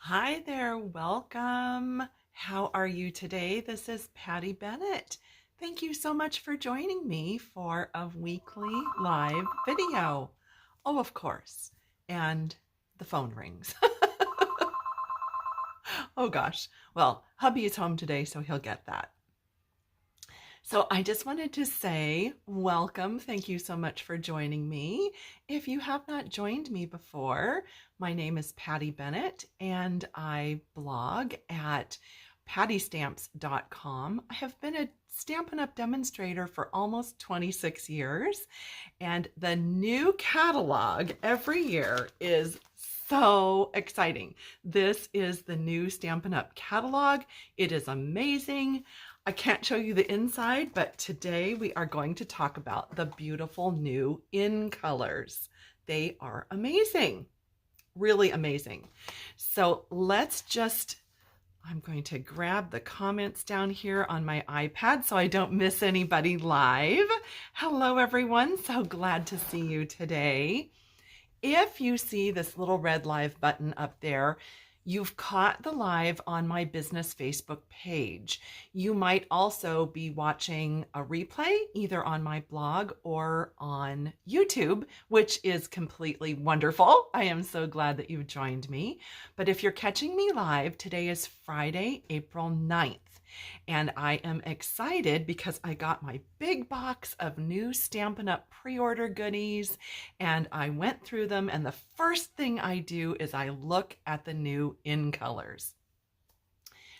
Hi there, welcome. How are you today? This is Patty Bennett. Thank you so much for joining me for a weekly live video. Oh, of course. And the phone rings. Oh gosh. Well, hubby is home today, so he'll get that. So I just wanted to say welcome. Thank you so much for joining me. If you have not joined me before, my name is Patty Bennett and I blog at pattystamps.com. I have been a Stampin' Up! Demonstrator for almost 26 years, and the new catalog every year is so exciting. This is the new Stampin' Up! Catalog. It is amazing. I can't show you the inside, but today we are going to talk about the beautiful new in colors. They are amazing, really amazing. So I'm going to grab the comments down here on my iPad so I don't miss anybody live. Hello, everyone. So glad to see you today. If you see this little red live button up there, you've caught the live on my business Facebook page. You might also be watching a replay either on my blog or on YouTube, which is completely wonderful. I am so glad that you've joined me. But if you're catching me live, today is Friday, April 9th. And I am excited because I got my big box of new Stampin' Up! Pre-order goodies, and I went through them, and the first thing I do is I look at the new in colors.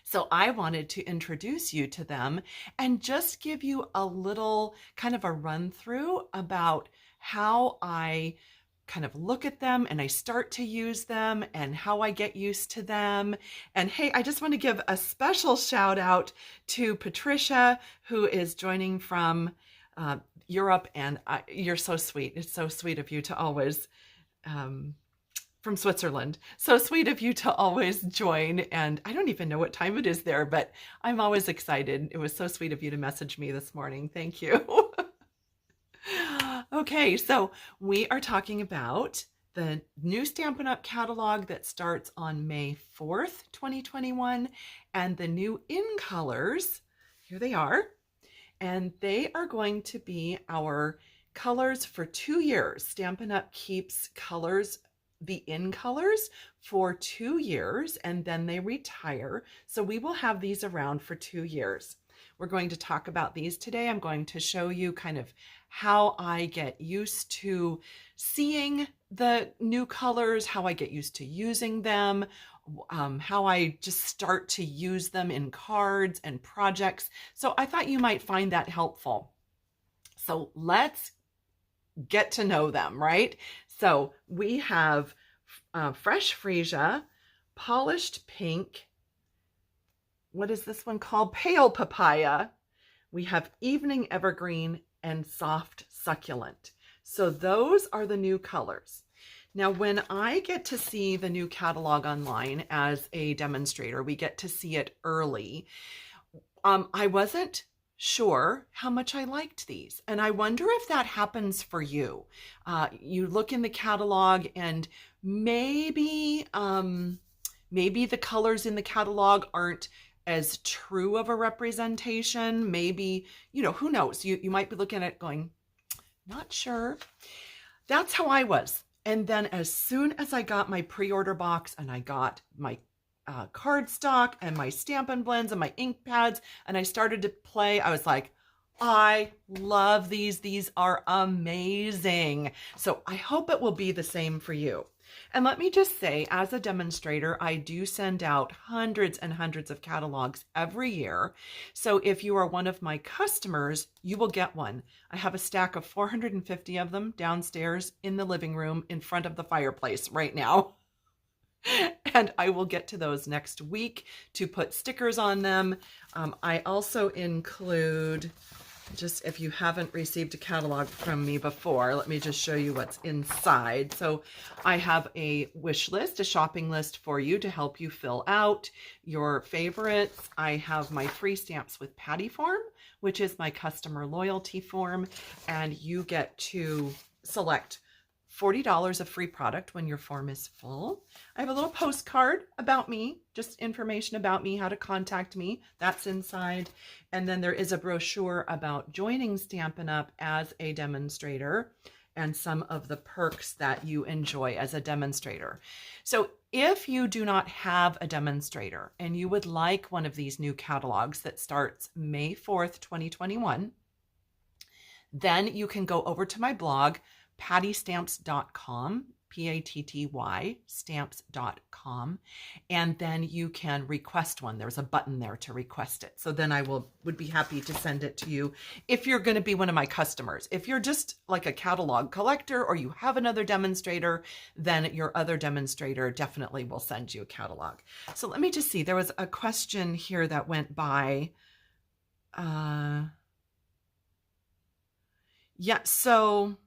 So I wanted to introduce you to them and just give you a little kind of a run through about how I kind of look at them and I start to use them and how I get used to them. And hey, I just want to give a special shout out to Patricia, who is joining from Europe, and you're so sweet. It's so sweet of you to always, from Switzerland. So sweet of you to always join. And I don't even know what time it is there, but I'm always excited. It was so sweet of you to message me this morning. Thank you. Okay, so we are talking about the new Stampin' Up! Catalog that starts on May 4th, 2021, and the new in colors. Here they are. And they are going to be our colors for 2 years. Stampin' Up! Keeps colors, the in colors, for 2 years, and then they retire. So we will have these around for 2 years. We're going to talk about these today. I'm going to show you kind of how I get used to seeing the new colors, how I get used to using them, how I just start to use them in cards and projects. So I thought you might find that helpful. So let's get to know them, right? So we have Fresh Freesia, Polished Pink. What is this one called? Pale Papaya. We have Evening Evergreen and Soft Succulent. So those are the new colors. Now, when I get to see the new catalog online as a demonstrator, we get to see it early. I wasn't sure how much I liked these. And I wonder if that happens for you. You look in the catalog and maybe the colors in the catalog aren't as true of a representation. Maybe, who knows? You might be looking at it going, not sure. That's how I was. And then as soon as I got my pre-order box and I got my cardstock and my Stampin Blends and my ink pads, and I started to play, I was like, I love these. These are amazing. So I hope it will be the same for you. And let me just say, as a demonstrator, I do send out hundreds and hundreds of catalogs every year. So if you are one of my customers, you will get one. I have a stack of 450 of them downstairs in the living room in front of the fireplace right now. And I will get to those next week to put stickers on them. I also include, just if you haven't received a catalog from me before, let me just show you what's inside. So I have a wish list, a shopping list for you to help you fill out your favorites. I have my free stamps with Patty form, which is my customer loyalty form, and you get to select $40 of free product when your form is full. I have a little postcard about me, just information about me, how to contact me. That's inside. And then there is a brochure about joining Stampin' Up! As a demonstrator and some of the perks that you enjoy as a demonstrator. So if you do not have a demonstrator and you would like one of these new catalogs that starts May 4th, 2021, then you can go over to my blog, pattystamps.com, Patty stamps.com, and then you can request one. There's a button there to request it. So then I would be happy to send it to you if you're going to be one of my customers. If you're just like a catalog collector or you have another demonstrator, then your other demonstrator definitely will send you a catalog. So let me just see. There was a question here that went by. Yeah, so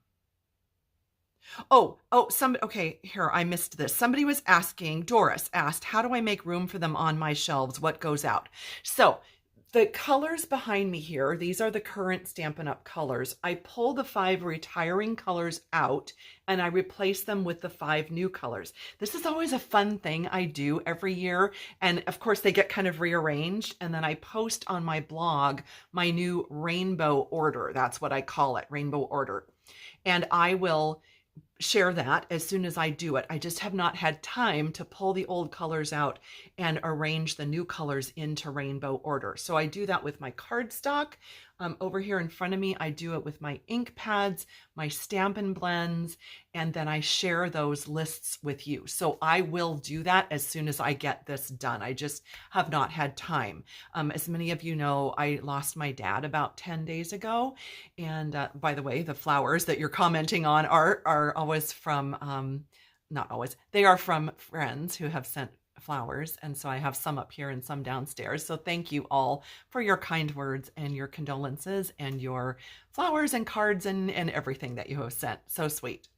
okay, here, I missed this. Somebody was asking, Doris asked, how do I make room for them on my shelves? What goes out? So the colors behind me here, these are the current Stampin' Up! Colors. I pull the 5 retiring colors out and I replace them with the 5 new colors. This is always a fun thing I do every year. And of course they get kind of rearranged, and then I post on my blog my new rainbow order. That's what I call it, rainbow order. And I will share that as soon as I do it. I just have not had time to pull the old colors out and arrange the new colors into rainbow order. So I do that with my cardstock. Over here in front of me, I do it with my ink pads, my Stampin Blends, and then I share those lists with you. So I will do that as soon as I get this done. I just have not had time. As many of you know, I lost my dad about 10 days ago. And by the way, the flowers that you're commenting on are always from, not always, they are from friends who have sent flowers. And so I have some up here and some downstairs. So thank you all for your kind words and your condolences and your flowers and cards and everything that you have sent. So sweet.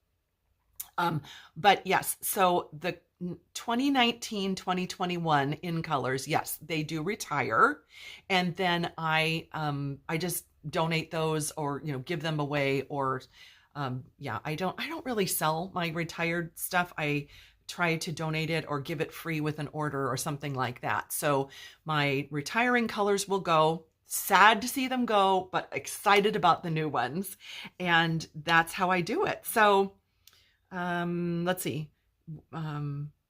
But yes, so the 2019-2021 in colors, yes, they do retire. And then I just donate those or, give them away or, yeah, I don't really sell my retired stuff. I try to donate it or give it free with an order or something like that. So my retiring colors will go. Sad to see them go, but excited about the new ones. And that's how I do it. So let's see.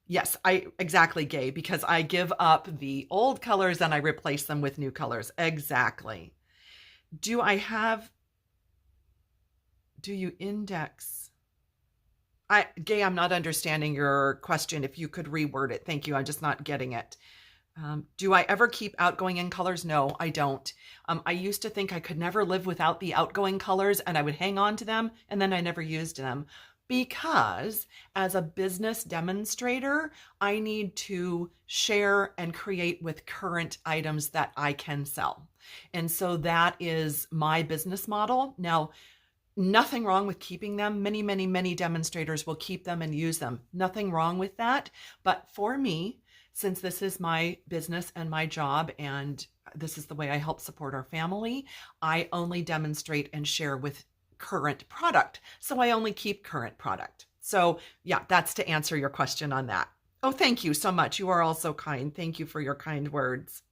Yes, exactly, Gay, because I give up the old colors and I replace them with new colors. Exactly. Do you index? Gay, I'm not understanding your question. If you could reword it. Thank you. I'm just not getting it. Do I ever keep outgoing in colors? No, I don't. I used to think I could never live without the outgoing colors and I would hang on to them, and then I never used them because as a business demonstrator, I need to share and create with current items that I can sell. And so that is my business model. Now, nothing wrong with keeping them. Many, many, many demonstrators will keep them and use them. Nothing wrong with that. But for me, since this is my business and my job, and this is the way I help support our family, I only demonstrate and share with current product. So I only keep current product. So yeah, that's to answer your question on that. Oh, thank you so much. You are all so kind. Thank you for your kind words.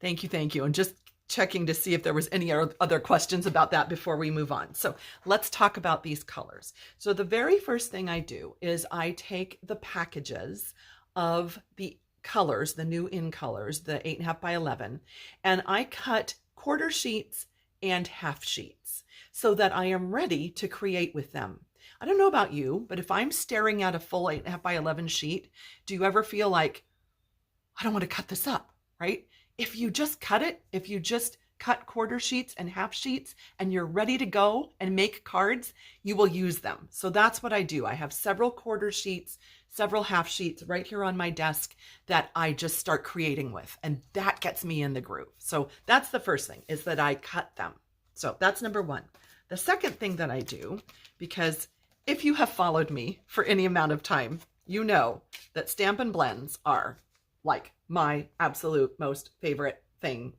Thank you. Thank you. And just checking to see if there was any other questions about that before we move on. So let's talk about these colors. So the very first thing I do is I take the packages of the colors, the new in colors, the 8.5 by 11, and I cut quarter sheets and half sheets so that I am ready to create with them. I don't know about you, but if I'm staring at a full 8.5 by 11 sheet, do you ever feel like, I don't want to cut this up, right? If you just cut it, if you just cut quarter sheets and half sheets and you're ready to go and make cards, you will use them. So that's what I do. I have several quarter sheets, several half sheets right here on my desk that I just start creating with, and that gets me in the groove. So that's the first thing, is that I cut them. So that's number one. The second thing that I do, because if you have followed me for any amount of time, you know that Stampin Blends are like my absolute most favorite thing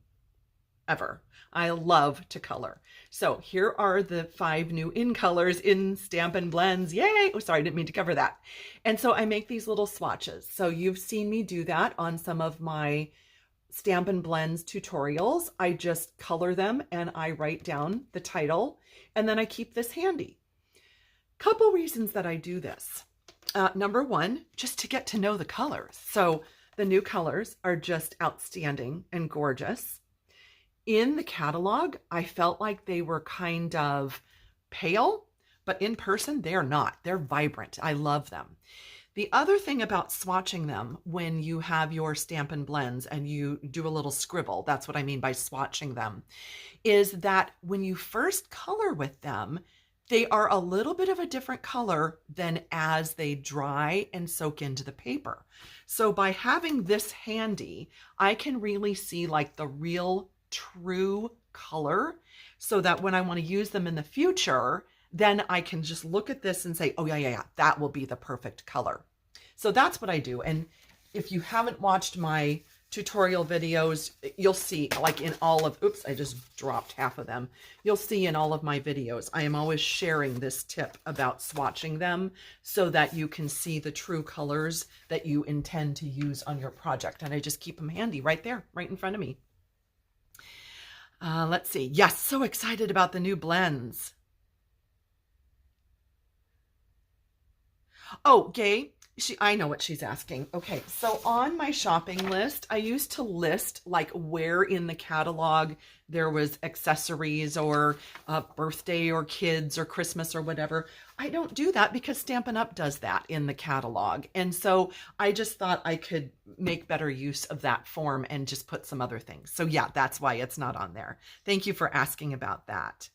ever. I love to color. So here are the 5 new in colors in Stampin' Blends. Yay! Oh, sorry, I didn't mean to cover that. And so I make these little swatches. So you've seen me do that on some of my Stampin' Blends tutorials. I just color them and I write down the title, and then I keep this handy. Couple reasons that I do this. Number one, just to get to know the colors. So the new colors are just outstanding and gorgeous. In the catalog, I felt like they were kind of pale, but in person, they're not. They're vibrant. I love them. The other thing about swatching them when you have your Stampin' Blends and you do a little scribble, that's what I mean by swatching them, is that when you first color with them, they are a little bit of a different color than as they dry and soak into the paper. So by having this handy, I can really see like the real true color, so that when I want to use them in the future, then I can just look at this and say, oh yeah, that will be the perfect color. So that's what I do. And if you haven't watched my tutorial videos, you'll see like in all of, oops, I just dropped half of them. You'll see in all of my videos, I am always sharing this tip about swatching them so that you can see the true colors that you intend to use on your project. And I just keep them handy right there, right in front of me. Let's see. Yes, so excited about the new blends. Oh, Gay, I know what she's asking. Okay, so on my shopping list, I used to list like where in the catalog there was accessories or a birthday or kids or Christmas or whatever. I don't do that because Stampin' Up! Does that in the catalog. And so I just thought I could make better use of that form and just put some other things. So yeah, that's why it's not on there. Thank you for asking about that.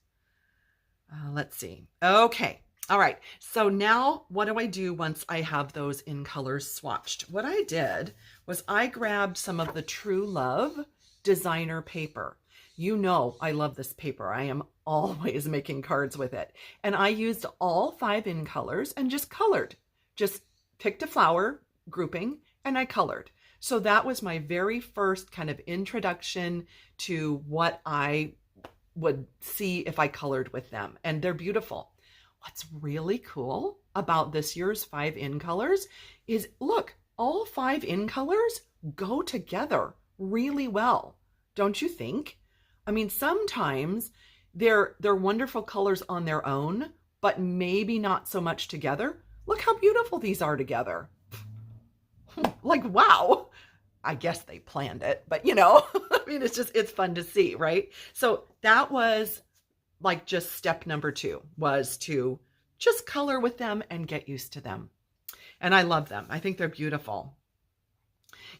Let's see. Okay. All right, so now what do I do once I have those in colors swatched? What I did was I grabbed some of the True Love designer paper. You know I love this paper. I am always making cards with it. And I used all 5 in colors and just colored. Just picked a flower grouping and I colored. So that was my very first kind of introduction to what I would see if I colored with them. And they're beautiful. What's really cool about this year's 5 in colors is, look, all 5 in colors go together really well. Don't you think? I mean, sometimes they're wonderful colors on their own, but maybe not so much together. Look how beautiful these are together. Like, wow. I guess they planned it, but you know, I mean, it's fun to see, right? So that was like just step number 2, was to just color with them and get used to them. And I love them. I think they're beautiful.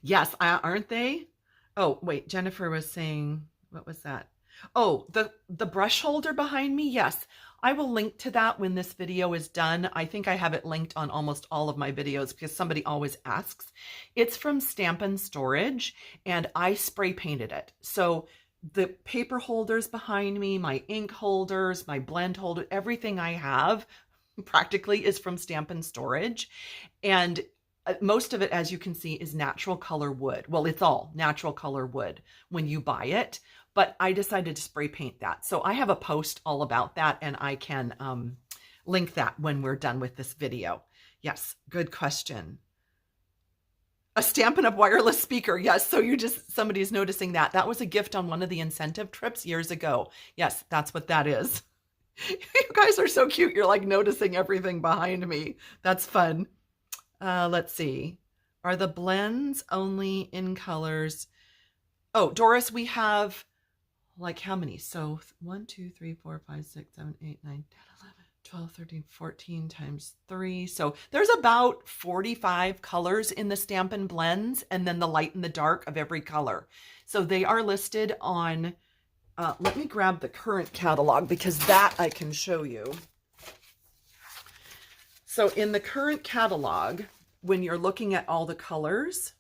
Yes, aren't they? Oh, wait, Jennifer was saying, what was that? Oh, the brush holder behind me. Yes, I will link to that when this video is done. I think I have it linked on almost all of my videos because somebody always asks. It's from Stampin' Storage and I spray painted it. So the paper holders behind me, my ink holders, my blend holder, everything I have practically is from Stampin' Storage. And most of it, as you can see, is natural color wood. Well, it's all natural color wood when you buy it, but I decided to spray paint that. So I have a post all about that and I can link that when we're done with this video. Yes, good question. A Stampin' Up! Wireless speaker. Yes, so somebody's noticing that. That was a gift on one of the incentive trips years ago. Yes, that's what that is. You guys are so cute. You're like noticing everything behind me. That's fun. Let's see. Are the blends only in colors? Oh, Doris, we have like how many? So 1, 2, 3, 4, 5, 6, 7, 8, 9, 10, 11, 12, 13, 14 times 3. So there's about 45 colors in the Stampin' Blends and then the light and the dark of every color. So they are listed on, let me grab the current catalog because that I can show you. So in the current catalog, when you're looking at all the colors,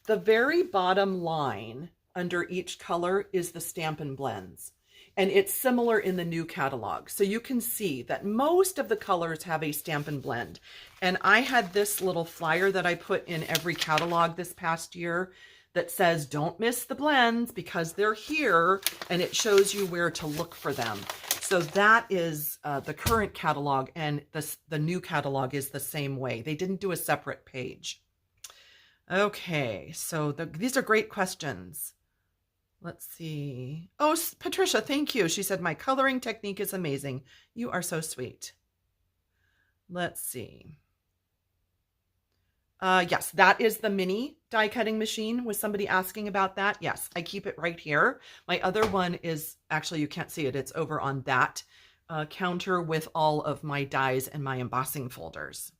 the very bottom line under each color is the Stampin' Blends. And it's similar in the new catalog. So you can see that most of the colors have a Stampin' Blend. And I had this little flyer that I put in every catalog this past year that says don't miss the blends because they're here, and it shows you where to look for them. So that is the current catalog, and the new catalog is the same way. They didn't do a separate page. Okay, so these are great questions. Let's see. Oh, Patricia, thank you. She said, my coloring technique is amazing. You are so sweet. Let's see. Yes, that is the mini die cutting machine. Was somebody asking about that? Yes, I keep it right here. My other one is, actually, you can't see it. It's over on that counter with all of my dies and my embossing folders.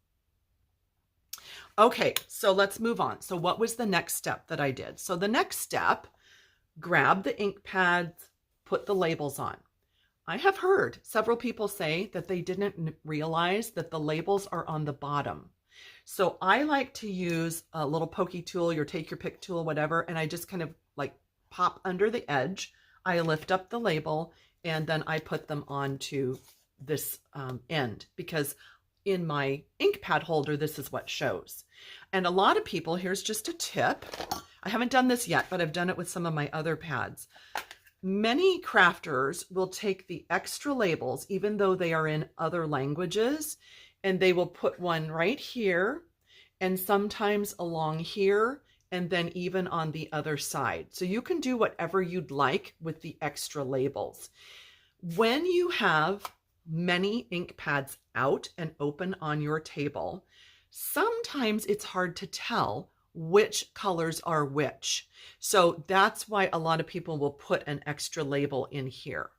Okay, so let's move on. So what was the next step that I did? So the next step, grab the ink pads, put the labels on. I have heard several people say that they didn't realize that the labels are on the bottom. So I like to use a little pokey tool, your take your pick tool, whatever, and I just kind of like pop under the edge. I lift up the label and then I put them onto this end, because in my ink pad holder, this is what shows. And a lot of people, here's just a tip. I haven't done this yet, but I've done it with some of my other pads. Many crafters will take the extra labels, even though they are in other languages, and they will put one right here and sometimes along here and then even on the other side. So you can do whatever you'd like with the extra labels. When you have many ink pads out and open on your table, sometimes it's hard to tell which colors are which. So that's why a lot of people will put an extra label in here.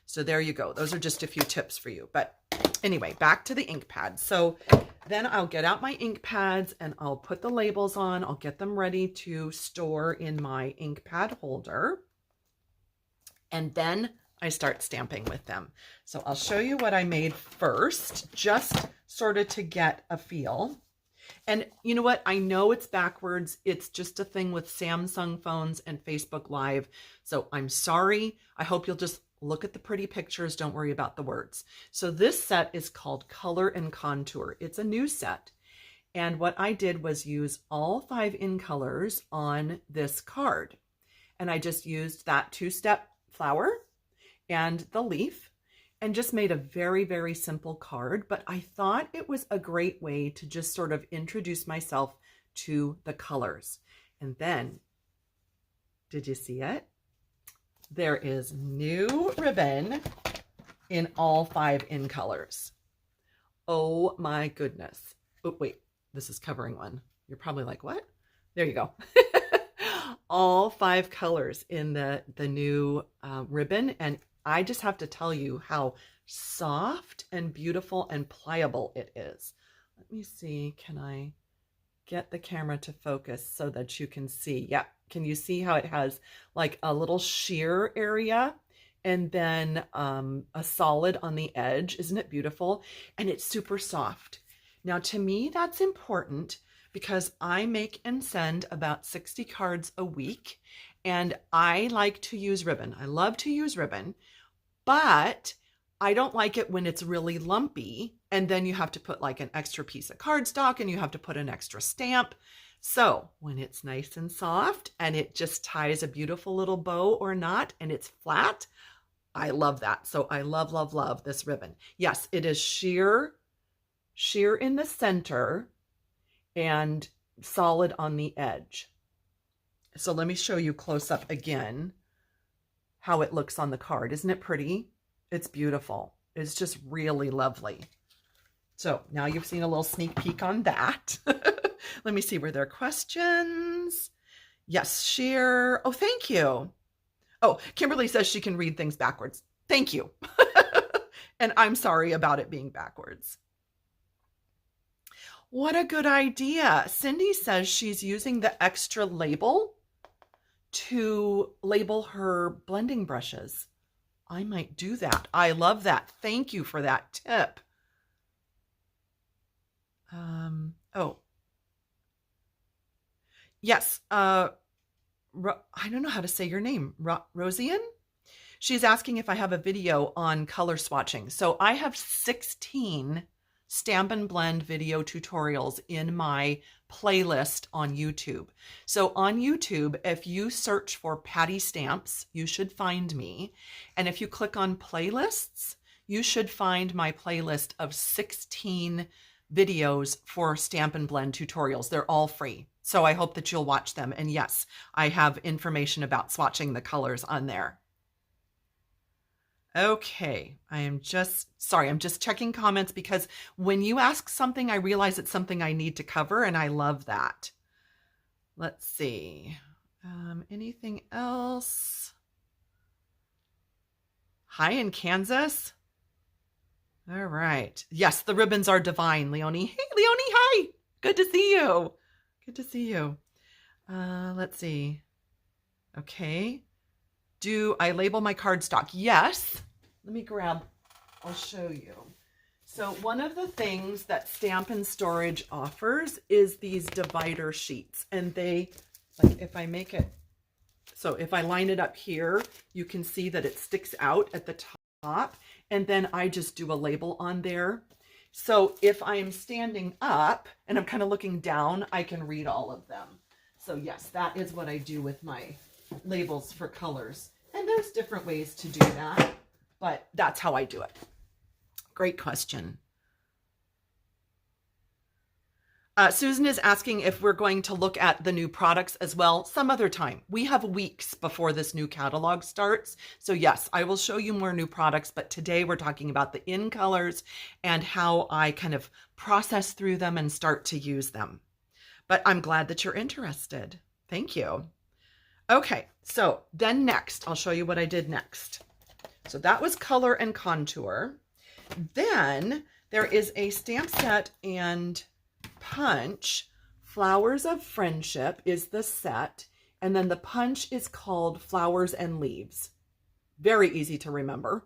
So there you go. Those are just a few tips for you. But anyway, back to the ink pads. So then I'll get out my ink pads and I'll put the labels on. I'll get them ready to store in my ink pad holder. And then I start stamping with them. So I'll show you what I made first, just sort of to get a feel. And you know what? I know it's backwards. It's just a thing with Samsung phones and Facebook Live. So I'm sorry. I hope you'll just look at the pretty pictures. Don't worry about the words. So this set is called Color and Contour. It's a new set. And what I did was use all 5 in colors on this card. And I just used that 2-step flower and the leaf and just made a very, very simple card. But I thought it was a great way to just sort of introduce myself to the colors. And then, did you see it? There is new ribbon in all 5 in colors. Oh my goodness. Oh, wait, this is covering one. You're probably like, what? There you go. All 5 colors in the new ribbon. And I just have to tell you how soft and beautiful and pliable it is. Let me see. Can I get the camera to focus so that you can see? Yeah. Can you see how it has like a little sheer area and then a solid on the edge? Isn't it beautiful? And it's super soft. Now, to me, that's important because I make and send about 60 cards a week, and I like to use ribbon. I love to use ribbon, but I don't like it when it's really lumpy, and then you have to put like an extra piece of cardstock and you have to put an extra stamp. So when it's nice and soft and it just ties a beautiful little bow or knot and it's flat, I love that. So I love, love, love this ribbon. Yes, it is sheer in the center and solid on the edge. So let me show you close up again how it looks on the card. Isn't it pretty? It's beautiful. It's just really lovely. So now you've seen a little sneak peek on that. Let me see, were there questions? Yes, sheer. Oh, thank you. Oh, Kimberly says she can read things backwards. Thank you. And I'm sorry about it being backwards. What a good idea. Cindy says she's using the extra label to label her blending brushes. I might do that. I love that. Thank you for that tip. Oh. Yes. I don't know how to say your name. Rosian? She's asking if I have a video on color swatching. So I have 16 Stampin' Blend video tutorials in my playlist on YouTube. So on YouTube, if you search for Patty Stamps, you should find me. And if you click on playlists, you should find my playlist of 16 videos for Stampin' Blend tutorials. They're all free. So I hope that you'll watch them. And yes, I have information about swatching the colors on there. Okay, I'm just checking comments because when you ask something, I realize it's something I need to cover, and I love that. Let's see. Anything else? Hi in Kansas. All right. Yes, the ribbons are divine, Leonie. Hey, Leonie, hi. Good to see you. Good to see you. Let's see. Okay. Do I label my cardstock? Yes. Let me grab, I'll show you. So one of the things that Stampin' Storage offers is these divider sheets. And they, like if I make it, so if I line it up here, you can see that it sticks out at the top. And then I just do a label on there. So if I'm standing up and I'm kind of looking down, I can read all of them. So yes, that is what I do with my labels for colors. And there's different ways to do that, but that's how I do it. Great question. Susan is asking if we're going to look at the new products as well some other time. We have weeks before this new catalog starts. So yes, I will show you more new products, but today we're talking about the in colors and how I kind of process through them and start to use them. But I'm glad that you're interested. Thank you. Okay, so then next, I'll show you what I did next. So that was color and contour. Then there is a stamp set and punch. Flowers of Friendship is the set, and then the punch is called Flowers and Leaves. Very easy to remember.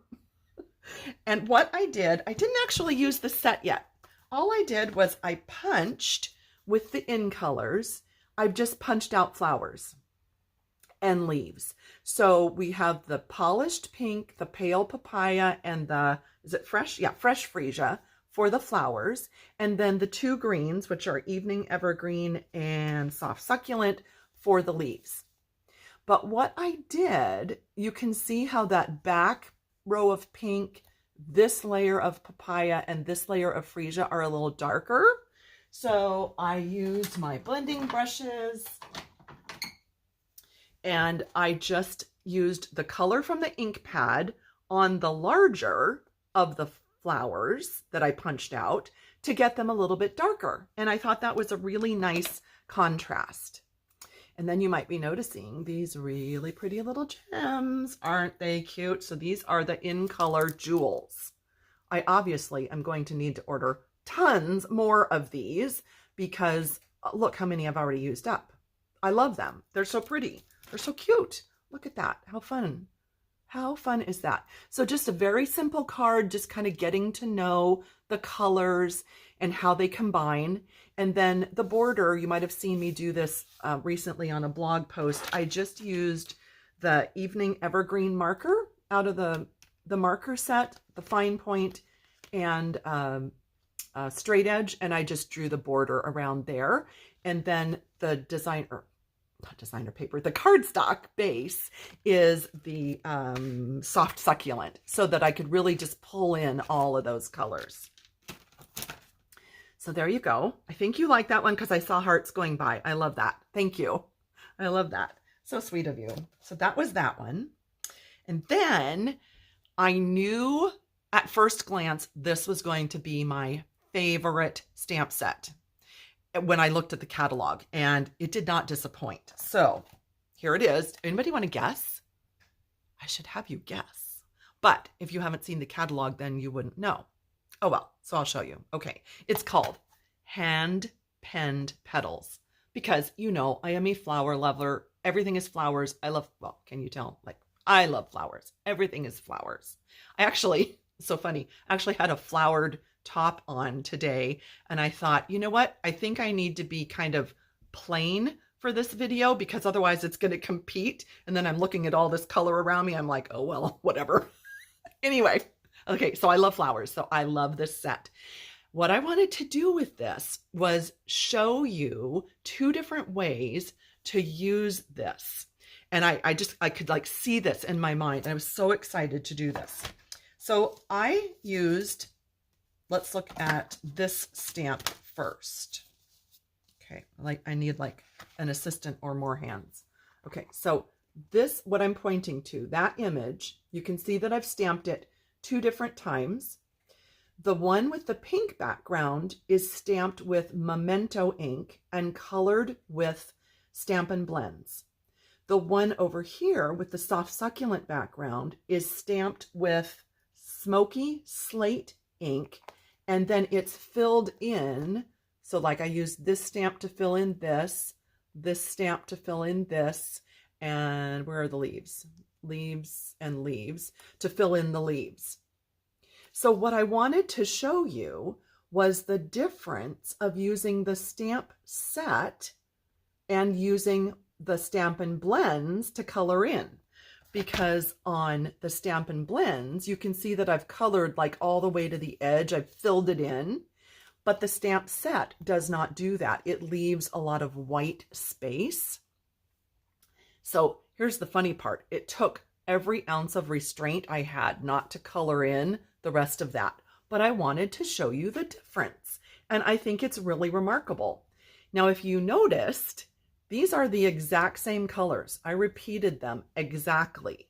And what I didn't actually use the set yet. All I did was I punched with the in colors. I've just punched out flowers and leaves. So we have the polished pink, the pale papaya, and the, is it fresh? Yeah, fresh freesia for the flowers. And then the two greens, which are evening evergreen and soft succulent, for the leaves. But what I did, you can see how that back row of pink, this layer of papaya, and this layer of freesia are a little darker. So I used my blending brushes and I just used the color from the ink pad on the larger of the flowers that I punched out to get them a little bit darker. And I thought that was a really nice contrast. And then you might be noticing these really pretty little gems. Aren't they cute? So these are the in color jewels. I obviously am going to need to order tons more of these because look how many I've already used up. I love them. They're so pretty. They're so cute. Look at that. How fun. How fun is that? So just a very simple card, just kind of getting to know the colors and how they combine. And then the border, you might have seen me do this recently on a blog post. I just used the Evening Evergreen marker out of the marker set, the fine point and straight edge, and I just drew the border around there. And then the not designer paper, the cardstock base is the soft succulent, so that I could really just pull in all of those colors. So there you go. I think you like that one because I saw hearts going by. I love that. Thank you. I love that. So sweet of you. So that was that one. And then I knew at first glance this was going to be my favorite stamp set when I looked at the catalog, and it did not disappoint. So here it is. Anybody want to guess? I should have you guess. But if you haven't seen the catalog, then you wouldn't know. Oh, well, so I'll show you. Okay. It's called Hand Penned Petals because, you know, I am a flower lover. Everything is flowers. I love, well, can you tell? Like, I love flowers. Everything is flowers. I actually, it's so funny, I actually had a flowered top on today, and I thought, you know what? I think I need to be kind of plain for this video because otherwise it's going to compete. And then I'm looking at all this color around me. I'm like, oh, well, whatever. Anyway. Okay. So I love flowers. So I love this set. What I wanted to do with this was show you 2 different ways to use this. And I could like see this in my mind. I was so excited to do this. So I used, let's look at this stamp first. Okay, I need like an assistant or more hands. Okay, so this, what I'm pointing to, that image, you can see that I've stamped it 2 different times. The one with the pink background is stamped with Memento ink and colored with Stampin Blends. The one over here with the soft succulent background is stamped with smoky slate ink, and then it's filled in. So like I used this stamp to fill in this stamp to fill in this, and where are the leaves? Leaves and leaves to fill in the leaves. So what I wanted to show you was the difference of using the stamp set and using the Stampin Blends to color in. Because on the Stampin Blends, you can see that I've colored like all the way to the edge. I've filled it in, but the stamp set does not do that. It leaves a lot of white space. So here's the funny part. It took every ounce of restraint I had not to color in the rest of that, but I wanted to show you the difference. And I think it's really remarkable. Now, if you noticed, these are the exact same colors. I repeated them exactly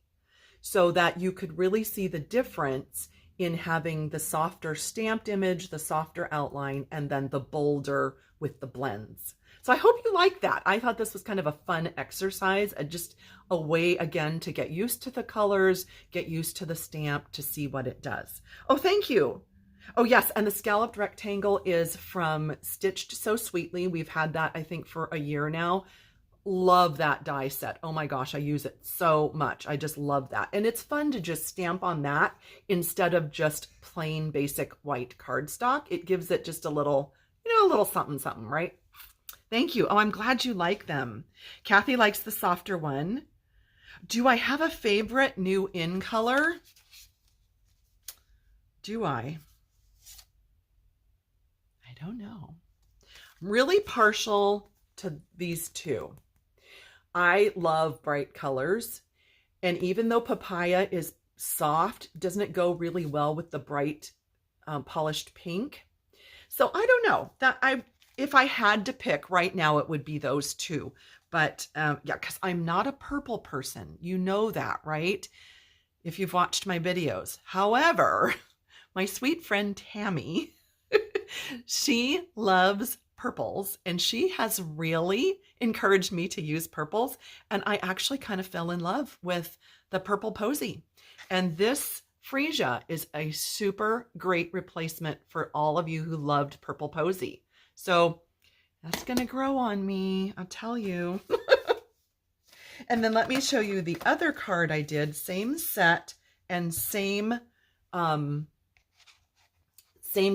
so that you could really see the difference in having the softer stamped image, the softer outline, and then the bolder with the blends. So I hope you like that. I thought this was kind of a fun exercise and just a way, again, to get used to the colors, get used to the stamp to see what it does. Oh, thank you. Oh, yes, and the scalloped rectangle is from Stitched So Sweetly. We've had that, I think, for a year now. Love that die set. Oh my gosh, I use it so much. I just love that. And it's fun to just stamp on that instead of just plain basic white cardstock. It gives it just a little, a little something, something, right? Thank you. Oh, I'm glad you like them. Kathy likes the softer one. Do I have a favorite new in color? Do I? I don't know. I'm really partial to these 2. I love bright colors. And even though papaya is soft, doesn't it go really well with the bright polished pink? So I don't know. If I had to pick right now, it would be those 2. But yeah, because I'm not a purple person. You know that, right? If you've watched my videos. However, my sweet friend Tammy, she loves purples, and she has really encouraged me to use purples. And I actually kind of fell in love with the purple posy. And this freesia is a super great replacement for all of you who loved purple posy. So that's going to grow on me, I'll tell you. And then let me show you the other card I did. Same set and same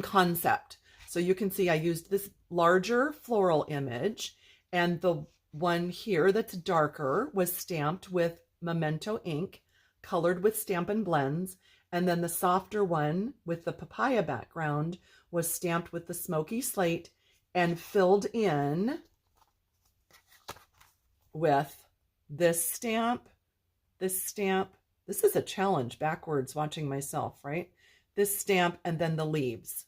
concept. So you can see I used this larger floral image, and the one here that's darker was stamped with Memento ink, colored with Stampin Blends, and then the softer one with the papaya background was stamped with the smoky slate and filled in with this stamp, this stamp. This is a challenge backwards watching myself, right? This stamp and then the leaves.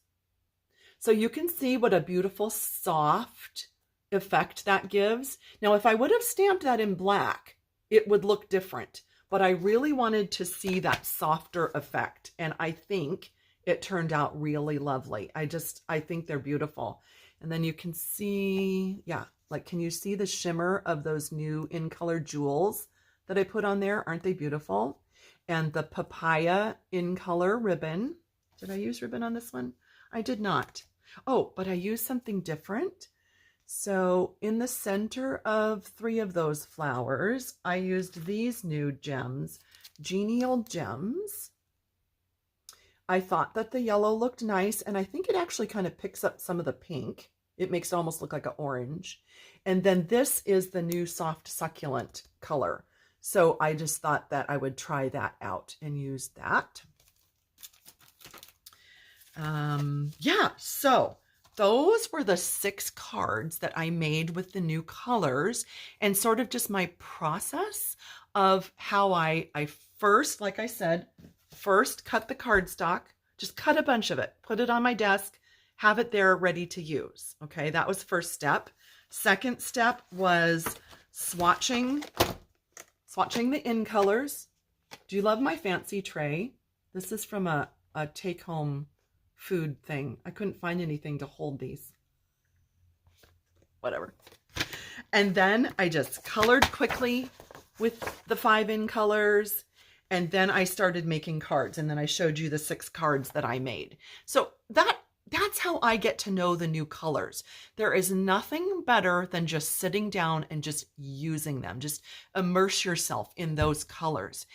So you can see what a beautiful soft effect that gives. Now, if I would have stamped that in black, it would look different, but I really wanted to see that softer effect. And I think it turned out really lovely. I think they're beautiful. And then you can see, yeah, like, can you see the shimmer of those new in color jewels that I put on there? Aren't they beautiful? And the papaya in color ribbon. Did I use ribbon on this one? I did not. Oh, but I used something different. So in the center of 3 of those flowers, I used these new gems, Genial Gems. I thought that the yellow looked nice, and I think it actually kind of picks up some of the pink. It makes it almost look like an orange. And then this is the new soft succulent color. So I just thought that I would try that out and use that. Yeah, so those were the 6 cards that I made with the new colors, and sort of just my process of how I first, like I said, first cut the cardstock, just cut a bunch of it, put it on my desk, have it there ready to use. Okay, that was first step. Second step was swatching the in colors. Do you love my fancy tray? This is from a take-home food thing. I couldn't find anything to hold these. Whatever. And then I just colored quickly with the 5 in colors, and then I started making cards, and then I showed you the 6 cards that I made. So that's how I get to know the new colors. There is nothing better than just sitting down and just using them. Just immerse yourself in those colors.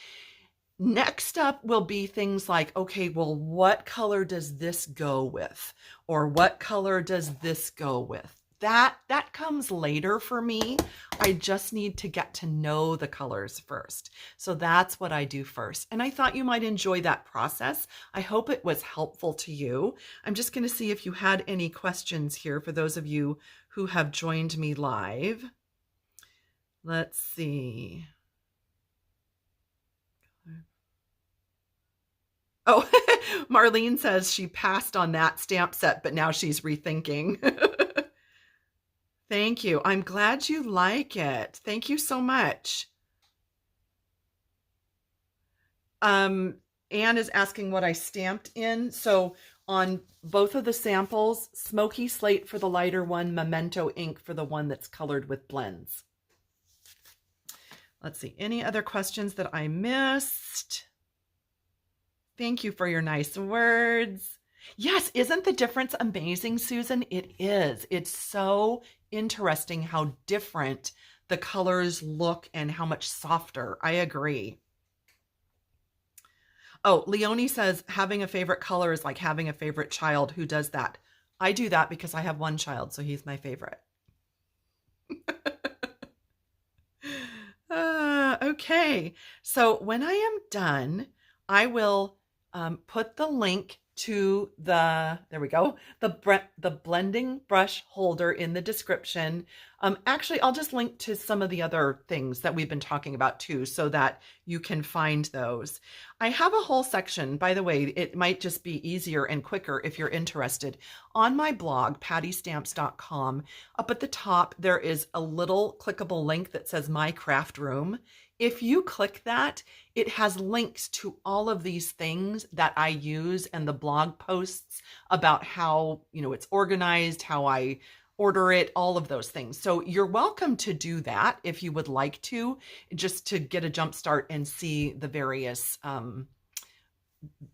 Next up will be things like, okay, well, what color does this go with? Or what color does this go with? That comes later for me. I just need to get to know the colors first. So that's what I do first. And I thought you might enjoy that process. I hope it was helpful to you. I'm just going to see if you had any questions here for those of you who have joined me live. Let's see. Oh, Marlene says she passed on that stamp set, but now she's rethinking. Thank you. I'm glad you like it. Thank you so much. Anne is asking what I stamped in. So on both of the samples, Smoky Slate for the lighter one, Memento ink for the one that's colored with blends. Let's see. Any other questions that I missed? Thank you for your nice words. Yes, isn't the difference amazing, Susan? It is. It's so interesting how different the colors look and how much softer. I agree. Oh, Leonie says having a favorite color is like having a favorite child. Who does that? I do that because I have one child, so he's my favorite. Okay, so when I am done, I will put the link to the, there we go, the blending brush holder in the description. Actually, I'll just link to some of the other things that we've been talking about too, so that you can find those. I have a whole section, by the way, it might just be easier and quicker if you're interested. On my blog, pattystamps.com, up at the top, there is a little clickable link that says My Craft Room. If you click that, it has links to all of these things that I use and the blog posts about how, it's organized, how I order it, all of those things. So you're welcome to do that if you would like to, just to get a jump start and see the various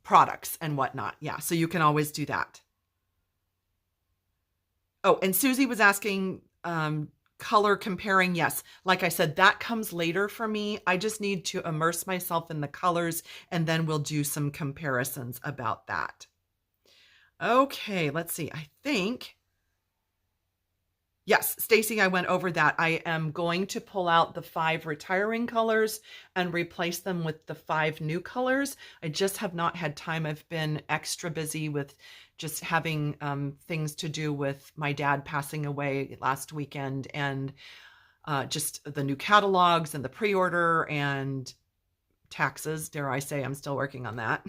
products and whatnot. Yeah, so you can always do that. Oh, and Susie was asking, color comparing. Yes, like I said, that comes later for me. I just need to immerse myself in the colors, and then we'll do some comparisons about that. Okay, let's see. I think, yes, Stacy, I went over that. I am going to pull out the 5 retiring colors and replace them with the 5 new colors. I just have not had time. I've been extra busy with just having things to do with my dad passing away last weekend, and just the new catalogs and the pre-order and taxes, dare I say. I'm still working on that.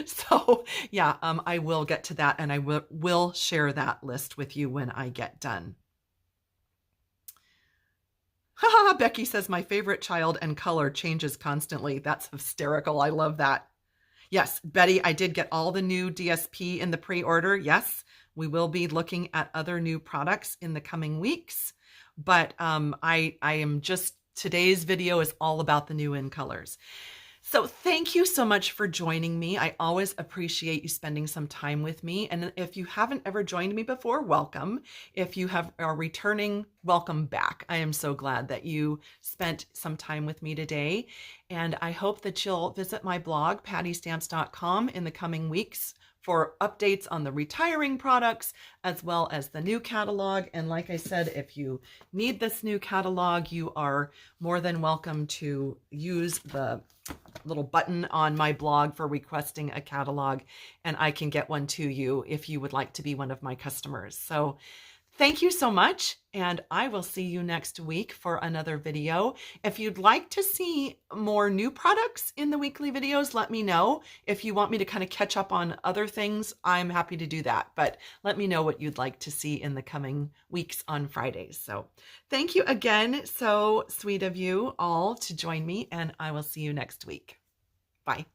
So yeah, I will get to that, and I will share that list with you when I get done. Haha, Becky says my favorite child and color changes constantly. That's hysterical. I love that. Yes, Betty, I did get all the new DSP in the pre-order. Yes, we will be looking at other new products in the coming weeks, but I am just, today's video is all about the new in colors. So thank you so much for joining me. I always appreciate you spending some time with me. And if you haven't ever joined me before, welcome. If you are returning, welcome back. I am so glad that you spent some time with me today. And I hope that you'll visit my blog, pattystamps.com, in the coming weeks for updates on the retiring products as well as the new catalog. And like I said, if you need this new catalog, you are more than welcome to use the little button on my blog for requesting a catalog, and I can get one to you if you would like to be one of my customers. So thank you so much, and I will see you next week for another video. If you'd like to see more new products in the weekly videos, let me know. If you want me to kind of catch up on other things, I'm happy to do that, but let me know what you'd like to see in the coming weeks on Fridays. So thank you again. So sweet of you all to join me, and I will see you next week. Bye.